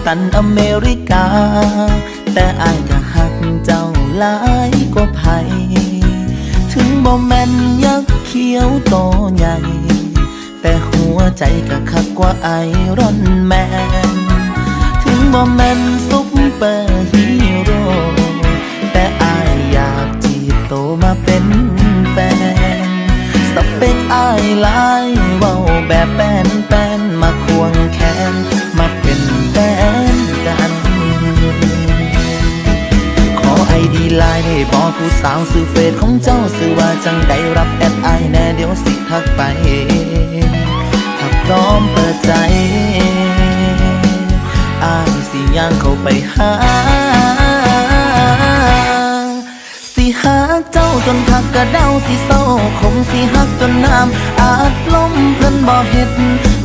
ตันอเมริกาแต่อายก็หักเจ้าหลายกว่าไผถึงบ่แม่นยักษ์เขียวโตใหญ่แต่หัวใจก็คักกว่าไอรอนแมนถึงบ่แม่นซุปเปอร์ฮีโร่แต่อายอยากจีบโตมาเป็นแฟนสเปคอายหลายเว้าแบบแป้นมาควงแขนมาเป็นแฟนกันขอไอดีไลน์ได้บอกผู้สาวซื้อเฟซของเจ้าซื้อว่าจังได้รับแอดไอแน่เดี๋ยวสิทักไปถ้าพร้อมเปิดใจอายสิย่างเข้าไปหาสิหักเจ้าจนทักกระเดาสิเศร้าคงสิหักจนน้ำอาจล้มเพิ่นบ่เฮ็ด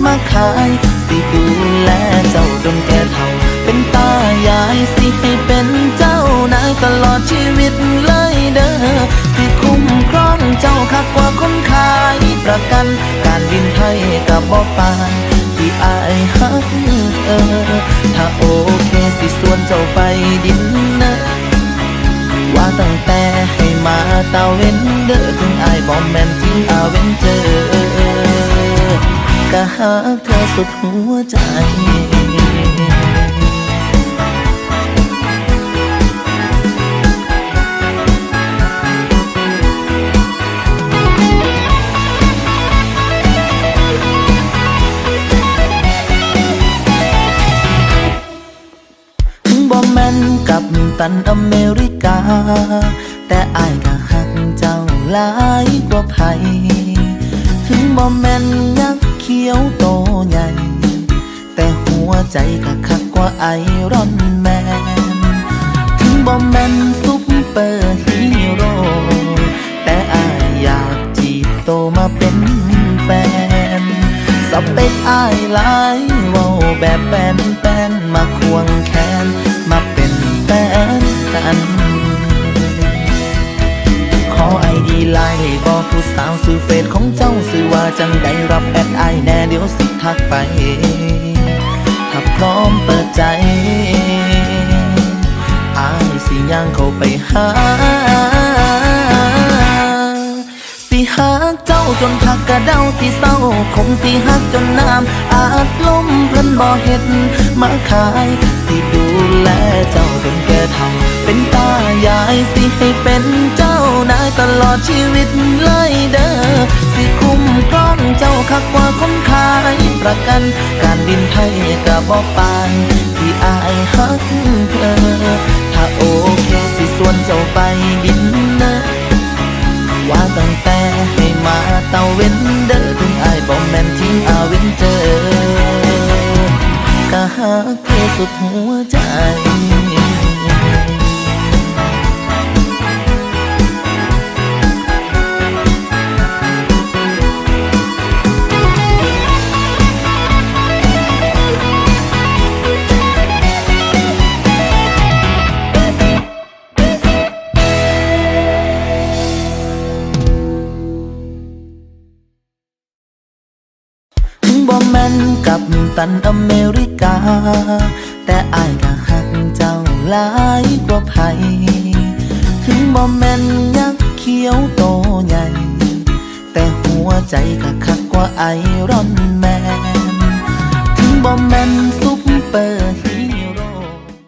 มาขายสิดูแลเจ้าจนแก่เฒ่าเป็นตายายสิให้เป็นเจ้านายตลอดชีวิตเลยเด้อสิคุ้มครองเจ้าคักกว่าคนขายประกันการบินไทยกับบ่ปานที่อายหักถ้าโอเคสิส่วนเจ้าไปดินเนอว่าตั้งแต่ให้มาตาเว้นเด้อถึงอายบ่แม่นทิ้งอาเว้นเจอกะหาเธอสุดหัวใจบ่แม่นกับตันอเมริกาแต่อายก็หักเจ้าหลายกว่าไผถึงบ่แม่นยักษ์เขียวโตใหญ่แต่หัวใจก็คักกว่าไอรอนแมนถึงบ่แม่นซุปเปอร์ฮีโร่แต่อายอยากจีบโตมาเป็นแฟนสเปคอายหลายเว้าแบบแป้นมาควงแขนมาเป็นแฟนกันขอไอดีไลน์ให้บอกผู้สาวซื้อเฟซของเจ้าซื้อว่าจังได้รับแอดไอแน่เดี๋ยวสิทักไปถ้าพร้อมเปิดใจอายสิย่างเข้าไปหาสิหักเจ้าจนทักกระเดาสิเศร้าคงสิหักจนน้ำอาจล้มเพิ่นบ่เฮ็ดมาขายสิดูแลเจ้าจนแก่เฒ่าเป็นตายายสิให้เป็นเจ้านายตลอดชีวิตเลยเด้อสิคุ้มครองเจ้าคักกว่าคนขายประกันการบินไทยก็บ่ปานที่อายหักเธอถ้าโอเคสิส่วนเจ้าไปบินเนอว่าตั้งแต่ให้มาเตาเว้นเด้อถึงอายบ่แม่นทิ้งอาเว้นเจอกะหาเธอสุดหัวใจบ่แม่นกับตันอเมริกาแต่อายก็หักเจ้าหลายกว่าไผถึงบ่แม่นยักษ์เขียวโตใหญ่แต่หัวใจก็คักกว่าไอรอนแมนถึงบ่แม่นซุปเปอร์